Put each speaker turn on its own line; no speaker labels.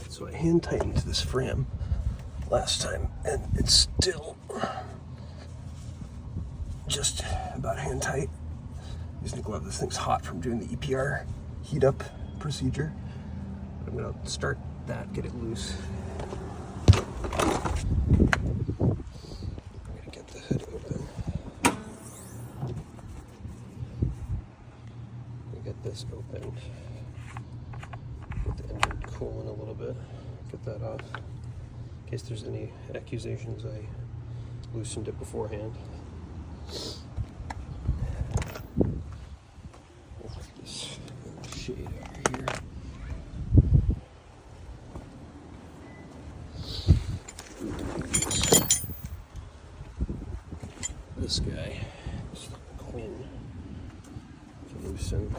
Alright, so I hand tightened this FRAM last time, and it's still just about hand tight. Using the glove, this thing's hot from doing the EPR heat up procedure. I'm gonna start that, get it loose. I'm gonna get the hood open. Get this open. Get the engine cooling a little bit. Get that off. In case there's any accusations, I loosened it beforehand. This shade over here. This guy, this Quinn, to loosen.